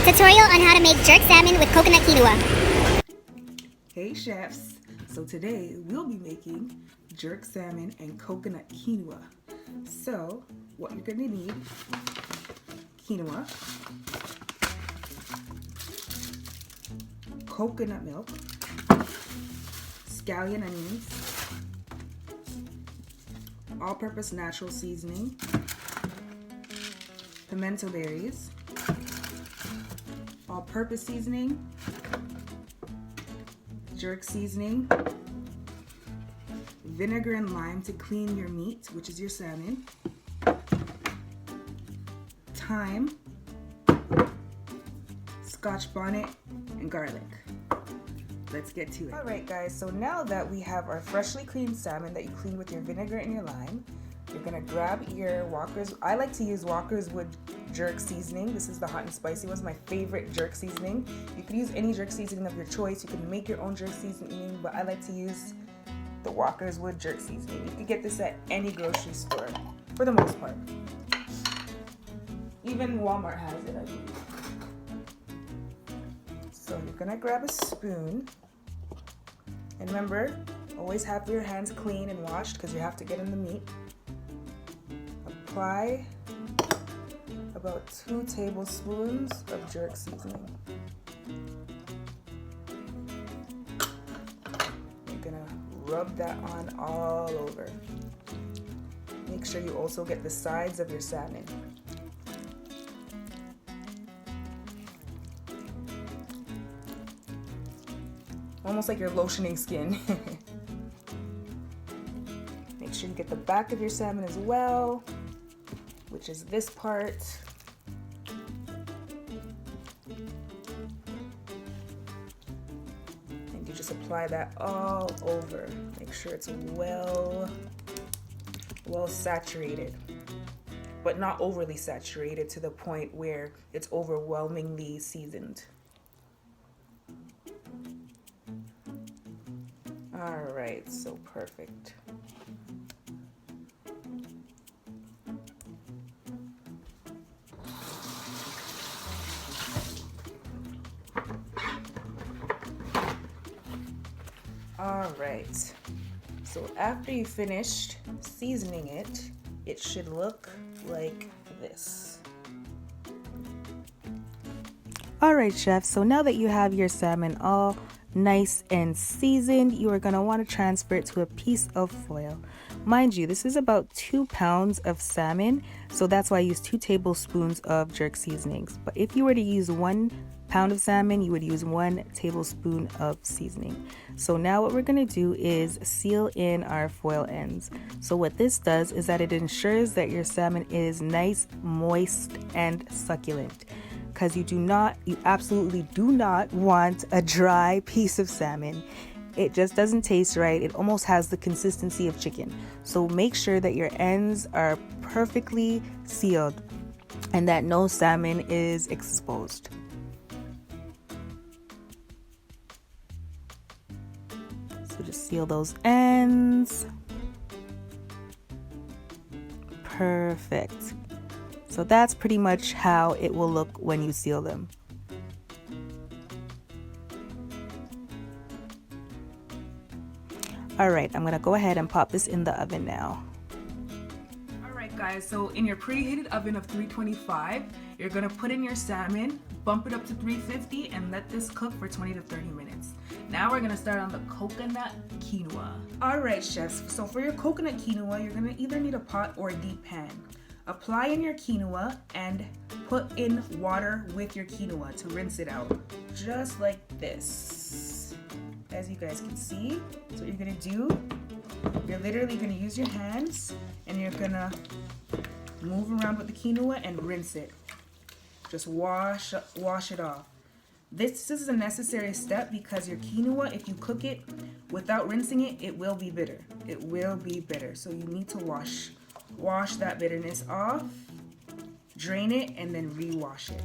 Tutorial on how to make jerk salmon with coconut quinoa. Hey chefs, so today we'll be making jerk salmon and coconut quinoa. So what you're going to need: quinoa, coconut milk, scallion onions, all-purpose natural seasoning, pimento berries, all-purpose seasoning, jerk seasoning, vinegar and lime to clean your meat, which is your salmon, thyme, Scotch bonnet, and garlic. Let's get to it. Alright guys, so now that we have our freshly cleaned salmon that you cleaned with your vinegar and your lime, you're gonna grab your I like to use Walkerswood Jerk Seasoning. This is the hot and spicy one. It's my favorite jerk seasoning. You can use any jerk seasoning of your choice. You can make your own jerk seasoning, but I like to use the Walkerswood Jerk Seasoning. You can get this at any grocery store, for the most part. Even Walmart has it, I believe. So you're gonna grab a spoon, and remember, always have your hands clean and washed because you have to get in the meat. Apply about 2 tablespoons of jerk seasoning. You're gonna rub that on all over. Make sure you also get the sides of your salmon. Almost like you're lotioning skin. Make sure you get the back of your salmon as well, which is this part. And you just apply that all over. Make sure it's well saturated, but not overly saturated to the point where it's overwhelmingly seasoned. All right, so perfect. All right, so after you finished seasoning it, it should look like this. All right, chef, so now that you have your salmon all nice and seasoned, you are going to want to transfer it to a piece of foil. Mind you, this is about 2 pounds of salmon, so that's why I use 2 tablespoons of jerk seasonings. But if you were to use 1 pound of salmon, you would use 1 tablespoon of seasoning. So now what we're going to do is seal in our foil ends. So what this does is that it ensures that your salmon is nice, moist, and succulent. Because you absolutely do not want a dry piece of salmon. It just doesn't taste right. It almost has the consistency of chicken. So make sure that your ends are perfectly sealed and that no salmon is exposed. So just seal those ends. Perfect. So that's pretty much how it will look when you seal them. All right, I'm gonna go ahead and pop this in the oven now. All right guys, so in your preheated oven of 325, you're gonna put in your salmon, bump it up to 350, and let this cook for 20 to 30 minutes. Now we're gonna start on the coconut quinoa. All right chefs, so for your coconut quinoa, you're gonna either need a pot or a deep pan. Apply in your quinoa and put in water with your quinoa to rinse it out, just like this. As you guys can see, so what you're gonna do, you're literally gonna use your hands and you're gonna move around with the quinoa and rinse it. Just wash it off. This is a necessary step because your quinoa, if you cook it without rinsing it, it will be bitter. It will be bitter, so you need to wash that bitterness off, drain it, and then rewash it.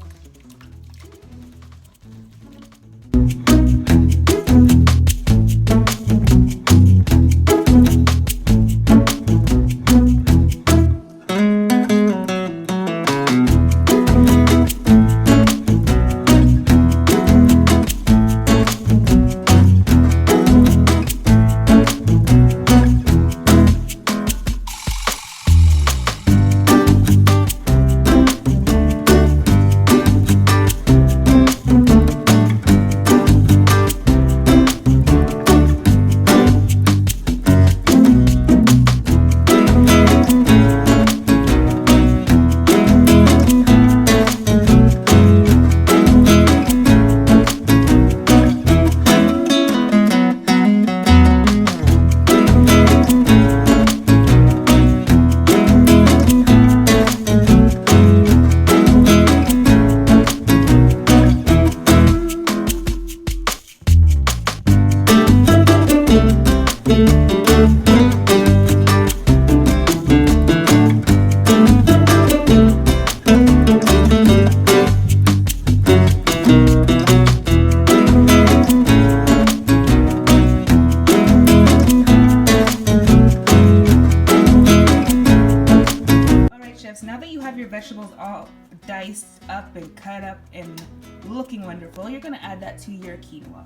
dried up and looking wonderful, you're gonna add that to your quinoa.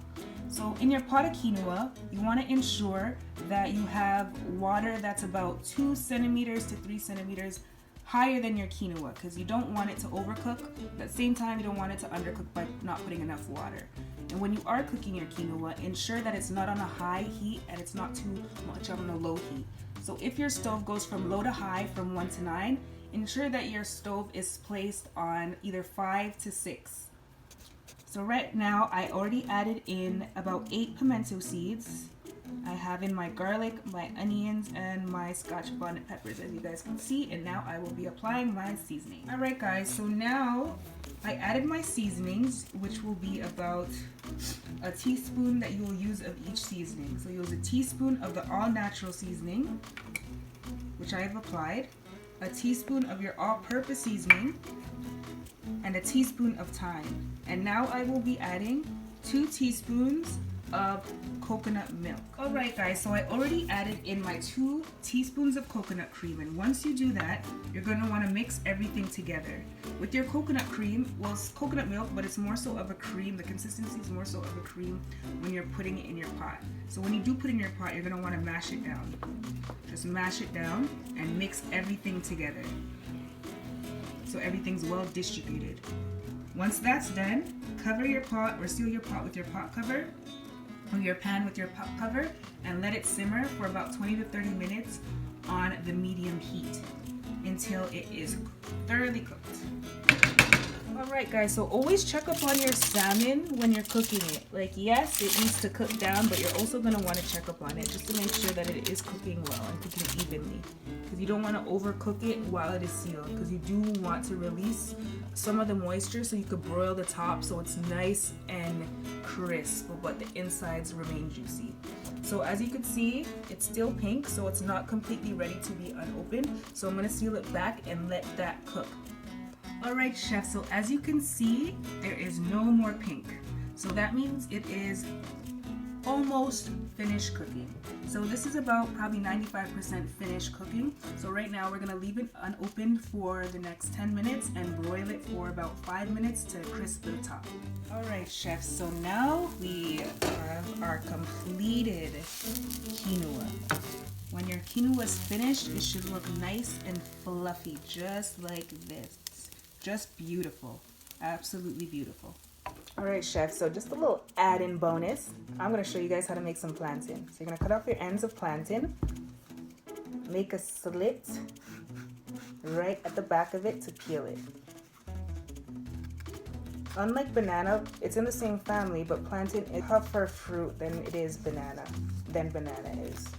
So in your pot of quinoa, you want to ensure that you have water that's about 2 centimeters to 3 centimeters higher than your quinoa, because you don't want it to overcook. At the same time, you don't want it to undercook by not putting enough water. And when you are cooking your quinoa, ensure that it's not on a high heat and it's not too much on a low heat. So if your stove goes from low to high from 1 to 9, ensure that your stove is placed on either 5 to 6. So right now I already added in about 8 pimento seeds. I have in my garlic, my onions, and my Scotch bonnet peppers, as you guys can see, and now I will be applying my seasoning. Alright guys, so now I added my seasonings, which will be about a teaspoon that you will use of each seasoning. So you'll use a teaspoon of the all natural seasoning, which I have applied, a teaspoon of your all purpose seasoning, and a teaspoon of thyme. And now I will be adding 2 teaspoons of coconut milk. Alright guys, so I already added in my 2 teaspoons of coconut cream, and once you do that, you're going to want to mix everything together. With your coconut cream, well, it's coconut milk, but it's more so of a cream. The consistency is more so of a cream when you're putting it in your pot. So when you do put it in your pot, you're going to want to mash it down. Just mash it down and mix everything together so everything's well distributed. Once that's done, cover your pot or seal your pot with your pot cover, or your pan with your pot cover, and let it simmer for about 20 to 30 minutes on the medium heat until it is thoroughly cooked. Alright guys, so always check up on your salmon when you're cooking it. Like, yes, it needs to cook down, but you're also going to want to check up on it just to make sure that it is cooking well and cooking evenly. Because you don't want to overcook it while it is sealed, because you do want to release some of the moisture so you could broil the top so it's nice and crisp, but the insides remain juicy. So as you can see, it's still pink, so it's not completely ready to be unopened. So I'm going to seal it back and let that cook. Alright chef, so as you can see, there is no more pink. So that means it is almost finished cooking. So this is about probably 95% finished cooking. So right now we're going to leave it unopened for the next 10 minutes and broil it for about 5 minutes to crisp the top. Alright chef, so now we have our completed quinoa. When your quinoa is finished, it should look nice and fluffy, just like this. Just beautiful. Absolutely beautiful. Alright chef, so just a little add-in bonus. I'm going to show you guys how to make some plantain. So you're going to cut off your ends of plantain, make a slit right at the back of it to peel it. Unlike banana, it's in the same family, but plantain is a tougher fruit than it is banana, is.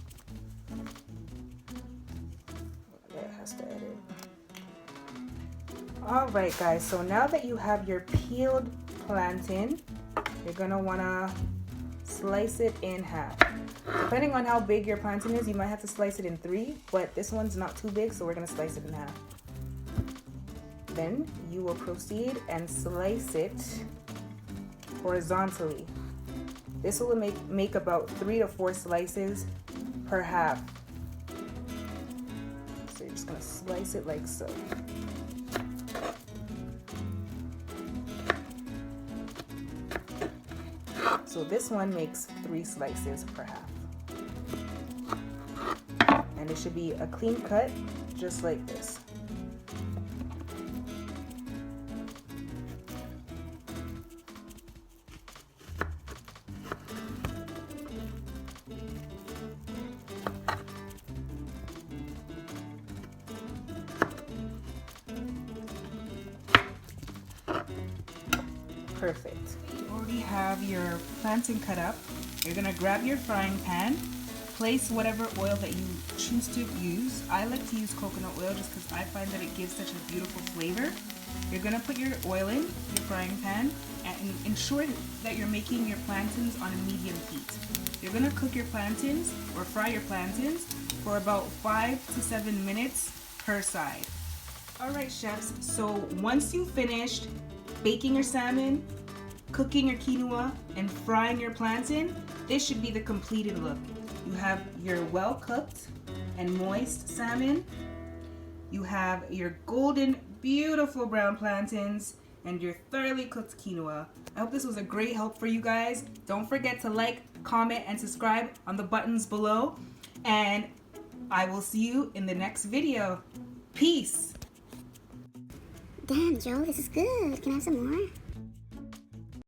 There, it has to edit. Alright guys, so now that you have your peeled plantain, you're going to want to slice it in half. Depending on how big your plantain is, you might have to slice it in 3, but this one's not too big, so we're going to slice it in half. Then you will proceed and slice it horizontally. This will make about 3 to 4 slices per half. So you're just going to slice it like so. So this one makes 3 slices per half. And it should be a clean cut, just like this. Perfect. You already have your plantain cut up. You're gonna grab your frying pan, place whatever oil that you choose to use. I like to use coconut oil just because I find that it gives such a beautiful flavor. You're gonna put your oil in your frying pan and ensure that you're making your plantains on a medium heat. You're gonna cook your plantains or fry your plantains for about 5 to 7 minutes per side. Alright chefs, so once you've finished baking your salmon, cooking your quinoa, and frying your plantain, this should be the completed look. You have your well-cooked and moist salmon. You have your golden, beautiful brown plantains, and your thoroughly cooked quinoa. I hope this was a great help for you guys. Don't forget to like, comment, and subscribe on the buttons below. And I will see you in the next video. Peace! Damn, Joe, this is good. Can I have some more?